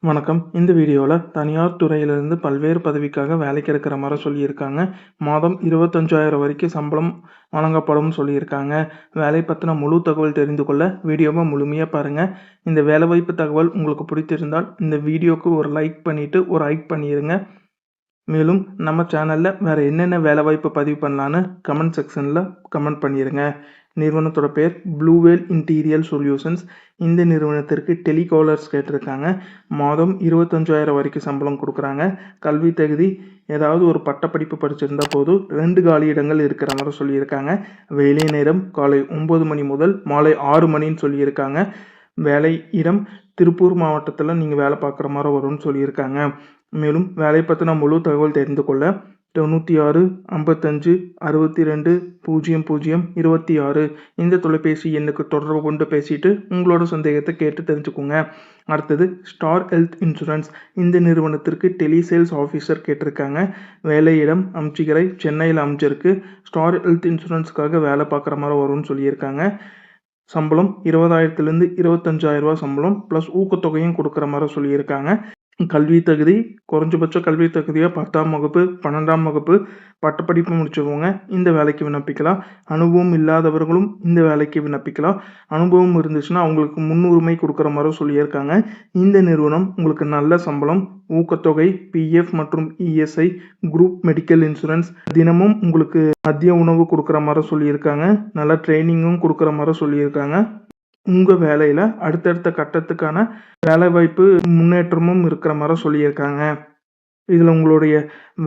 வணக்கம். இந்த வீடியோவில் தனியார் துறையிலிருந்து பல்வேறு பதவிக்காக வேலைக்கு எடுக்கிற மாதிரி சொல்லியிருக்காங்க. மாதம் 25,000 வரைக்கும் சம்பளம் வழங்கப்படும் சொல்லியிருக்காங்க. வேலை பற்றின முழு தகவல் தெரிந்து கொள்ள வீடியோவை முழுமையாக பாருங்கள். இந்த வேலைவாய்ப்பு தகவல் உங்களுக்கு பிடித்திருந்தால் இந்த வீடியோவுக்கு ஒரு லைக் பண்ணிவிட்டு ஒரு ஹைக் பண்ணிடுங்க. மேலும் நம்ம சேனலில் வேறு என்னென்ன வேலைவாய்ப்பு பதிவு பண்ணலான்னு கமெண்ட் செக்ஷனில் கமெண்ட் பண்ணிடுங்க. நிறுவனத்தோட பேர் ப்ளூ வேல் இன்டீரியர் சொல்யூஷன்ஸ். இந்த நிறுவனத்திற்கு டெலிகாலர்ஸ் கேட்டிருக்காங்க. மாதம் 25,000 வரைக்கும் சம்பளம் கொடுக்குறாங்க. கல்வி தகுதி ஏதாவது ஒரு பட்டப்படிப்பு படிச்சிருந்தா போதும். 2 காலி இடங்கள் இருக்கிற மாதிரி சொல்லியிருக்காங்க. வேலை நேரம் காலை 9 மணி முதல் மாலை 6 மணின்னு சொல்லியிருக்காங்க. வேலை இடம் திருப்பூர் மாவட்டத்தில் நீங்கள் வேலை பார்க்குற மாதிரி வரும்னு சொல்லியிருக்காங்க. மேலும் வேலை பற்றின முழு தகவல் தெரிந்து கொள்ள 96 55 62 00 26 இந்த தொலைபேசி எண்ணுக்கு தொடர்பு கொண்டு பேசிட்டு உங்களோட சந்தேகத்தை கேட்டு தெரிஞ்சுக்கோங்க. அடுத்தது ஸ்டார் ஹெல்த் இன்சூரன்ஸ். இந்த நிறுவனத்திற்கு டெலிசேல்ஸ் ஆஃபீஸர் கேட்டிருக்காங்க. வேலையிடம் அம்ச்சிகரை சென்னையில் அமைச்சிருக்கு. ஸ்டார் ஹெல்த் இன்சூரன்ஸுக்காக வேலை பார்க்குற மாதிரி வரும்னு சொல்லியிருக்காங்க. சம்பளம் 20,000 25,000 சம்பளம் ப்ளஸ் ஊக்கத்தொகையும் கொடுக்குற மாதிரி சொல்லியிருக்காங்க. கல்வி தகுதி குறைஞ்சபட்ச கல்வி தகுதியாக 10ஆம் வகுப்பு 12ஆம் வகுப்பு பட்டப்படிப்பு முடிச்சவங்க இந்த வேலைக்கு விண்ணப்பிக்கலாம். அனுபவம் இல்லாதவர்களும் இந்த வேலைக்கு விண்ணப்பிக்கலாம். அனுபவம் இருந்துச்சுன்னா அவங்களுக்கு முன்னுரிமை கொடுக்குற மாதிரி சொல்லியிருக்காங்க. இந்த நிறுவனம் உங்களுக்கு நல்ல சம்பளம், ஊக்கத்தொகை, பிஎஃப் மற்றும் இஎஸ்ஐ, குரூப் மெடிக்கல் இன்சூரன்ஸ், தினமும் உங்களுக்கு மதிய உணவு கொடுக்குற மாதிரி சொல்லியிருக்காங்க. நல்ல ட்ரைனிங்கும் கொடுக்குற மாதிரி சொல்லியிருக்காங்க. உங்கள் வேலையில் அடுத்தடுத்த கட்டத்துக்கான வேலைவாய்ப்பு முன்னேற்றமும் இருக்கிற மாதிரி சொல்லியிருக்காங்க. இதில் உங்களுடைய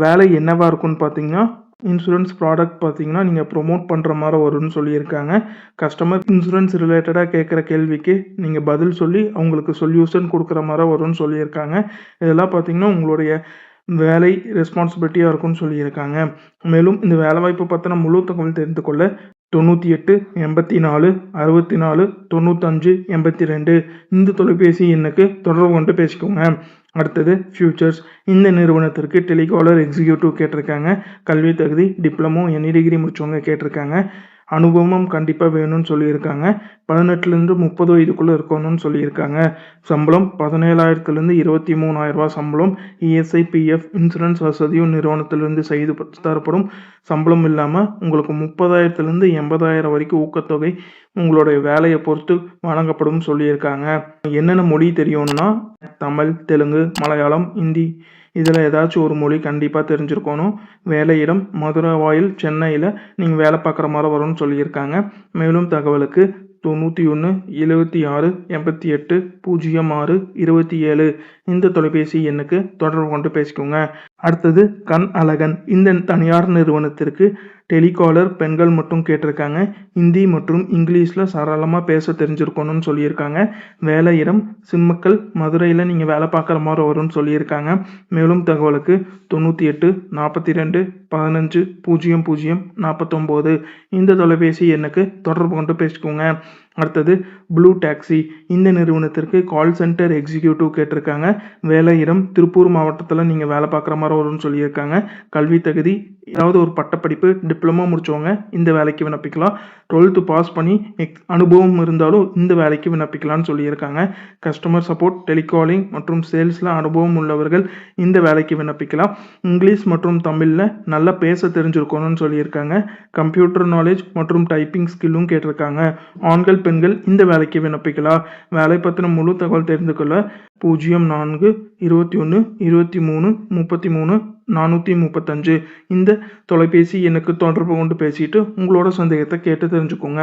வேலை என்னவாக இருக்குன்னு பார்த்தீங்கன்னா, இன்சூரன்ஸ் ப்ராடக்ட் பார்த்தீங்கன்னா நீங்கள் ப்ரொமோட் பண்ணுற மாதிரி வரும்னு சொல்லியிருக்காங்க. கஸ்டமர் இன்சூரன்ஸ் ரிலேட்டடாக கேட்குற கேள்விக்கு நீங்கள் பதில் சொல்லி அவங்களுக்கு சொல்யூஷன் கொடுக்குற மாதிரி வரும்னு சொல்லியிருக்காங்க. இதெல்லாம் பார்த்தீங்கன்னா உங்களுடைய வேலை ரெஸ்பான்சிபிலிட்டியாக இருக்கும்னு சொல்லியிருக்காங்க. மேலும் இந்த வேலைவாய்ப்பு பற்றின முழு தகவல் தெரிந்து கொள்ள 98 84 64 95 82 இந்த தொலைபேசி எண்ணுக்கு தொடர்பு கொண்டு பேசிக்கோங்க. அடுத்தது ஃபியூச்சர்ஸ். இந்த நிறுவனத்திற்கு டெலிகாலர் எக்ஸிக்யூட்டிவ் கேட்டிருக்காங்க. கல்வி தகுதி டிப்ளமோ எனி டிகிரி முடிச்சவங்க கேட்டிருக்காங்க. அனுபவம் கண்டிப்பாக வேணும்னு சொல்லியிருக்காங்க. 18லேருந்து 30 வயதுக்குள்ளே இருக்கணும்னு சொல்லியிருக்காங்க. சம்பளம் 17,000 23,000 சம்பளம். இஎஸ்ஐ பிஎஃப் இன்சூரன்ஸ் வசதியும் நிறுவனத்திலிருந்து செய்து தரப்படும். சம்பளம் இல்லாமல் உங்களுக்கு 30,000 80,000 வரைக்கும் ஊக்கத்தொகை உங்களுடைய வேலையை பொறுத்து வழங்கப்படும் சொல்லியிருக்காங்க. என்னென்ன மொழி தெரியணும்னா தமிழ், தெலுங்கு, மலையாளம், ஹிந்தி இதில் ஏதாச்சும் ஒரு மொழி கண்டிப்பாக தெரிஞ்சிருக்கணும். வேலையிடம் மதுரை வாயில் சென்னையில் நீங்கள் வேலை பார்க்குற மாதிரி வரும்னு சொல்லியிருக்காங்க. மேலும் தகவலுக்கு 91 76 88 06 27 இந்த தொலைபேசி எண்ணுக்கு தொடர்பு கொண்டு பேசிக்கோங்க. அடுத்தது கண் அழகன். இந்த தனியார் நிறுவனத்திற்கு டெலிகாலர் பெண்கள் மட்டும் கேட்டிருக்காங்க. ஹிந்தி மற்றும் இங்கிலீஷில் சரளமாக பேச தெரிஞ்சிருக்கணும்னு சொல்லியிருக்காங்க. வேலையிடம் சிம்மக்கல் மதுரையில் நீங்கள் வேலை பார்க்குற மாதிரி வரும்னு சொல்லியிருக்காங்க. மேலும் தகவலுக்கு 98 42 15 00 49 இந்த தொலைபேசி எண்ணுக்கு தொடர்பு கொண்டு பேசிக்கோங்க. அடுத்தது ப்ளூ டாக்ஸி. இந்த நிறுவனத்திற்கு கால் சென்டர் எக்ஸிக்யூட்டிவ் கேட்டிருக்காங்க. வேலையிடம் திருப்பூர் மாவட்டத்தில் நீங்கள் வேலை பார்க்குற மாதிரி வரும்னு சொல்லியிருக்காங்க. கல்வி தகுதி ஏதாவது ஒரு பட்டப்படிப்பு டிப்ளமோ முடிச்சவங்க இந்த வேலைக்கு விண்ணப்பிக்கலாம். 12th பாஸ் பண்ணி அனுபவம் இருந்தாலும் இந்த வேலைக்கு விண்ணப்பிக்கலாம்னு சொல்லியிருக்காங்க. கஸ்டமர் சப்போர்ட், டெலிகாலிங் மற்றும் சேல்ஸில் அனுபவம் உள்ளவர்கள் இந்த வேலைக்கு விண்ணப்பிக்கலாம். இங்கிலீஷ் மற்றும் தமிழில் நல்லா பேச தெரிஞ்சிருக்கணும்னு சொல்லியிருக்காங்க. கம்ப்யூட்டர் நாலேஜ் மற்றும் டைப்பிங் ஸ்கில்லும் கேட்டிருக்காங்க. ஆண்கள் பெண்கள் இந்த வேலைக்கு விண்ணப்பிக்கலாம். வேலை பற்றின முழு தகவல் தெரிந்து கொள்ள 04 21 23 33 435 இந்த தொலைபேசி எண்ணுக்கு தொடர்பு கொண்டு பேசிட்டு உங்களோட சந்தேகத்தை கேட்டு தெரிஞ்சுக்கோங்க.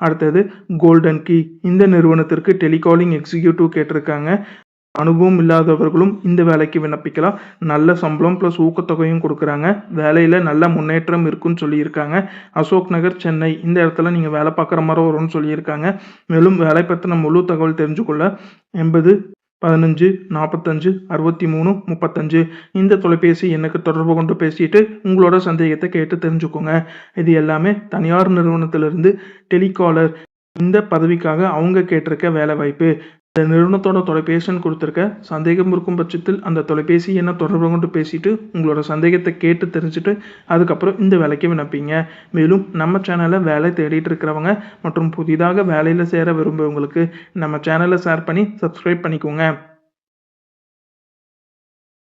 அடுத்தது கோல்டன் கீ. இந்த நிறுவனத்திற்கு டெலிகாலிங் எக்ஸிக்யூட்டிவ் கேட்டிருக்காங்க. அனுபவம் இல்லாதவர்களும் இந்த வேலைக்கு விண்ணப்பிக்கலாம். நல்ல சம்பளம் ப்ளஸ் ஊக்கத்தொகையும் கொடுக்குறாங்க. வேலையில் நல்ல முன்னேற்றம் இருக்குன்னு சொல்லியிருக்காங்க. அசோக் நகர் சென்னை இந்த இடத்துல நீங்கள் வேலை பார்க்குற மாதிரி வரும்னு சொல்லியிருக்காங்க. மேலும் வேலை பற்றின முழு தகவல் தெரிஞ்சுக்கொள்ள 80 15 45 63 35 இந்த தொலைபேசி எண்ணுக்கு தொடர்பு கொண்டு பேசிட்டு உங்களோட சந்தேகத்தை கேட்டு தெரிஞ்சுக்கோங்க. இது எல்லாமே தனியார் நிறுவனத்திலிருந்து டெலிகாலர் இந்த பதவிக்காக அவங்க கேட்டிருக்க வேலை வாய்ப்பு. இந்த நிறுவனத்தோட தொலைபேசின்னு கொடுத்துருக்க. சந்தேகம் இருக்கும் பட்சத்தில் அந்த தொலைபேசி எண்ணை தொடர்பு கொண்டு பேசிட்டு உங்களோட சந்தேகத்தை கேட்டு தெரிஞ்சுட்டு அதுக்கப்புறம் இந்த வேலைக்கு விண்ணப்பிங்க. மேலும் நம்ம சேனலில் வேலை தேடிட்டு இருக்கிறவங்க மற்றும் புதிதாக வேலையில் சேர விரும்புவவங்களுக்கு நம்ம சேனலை ஷேர் பண்ணி சப்ஸ்கிரைப் பண்ணிக்கோங்க.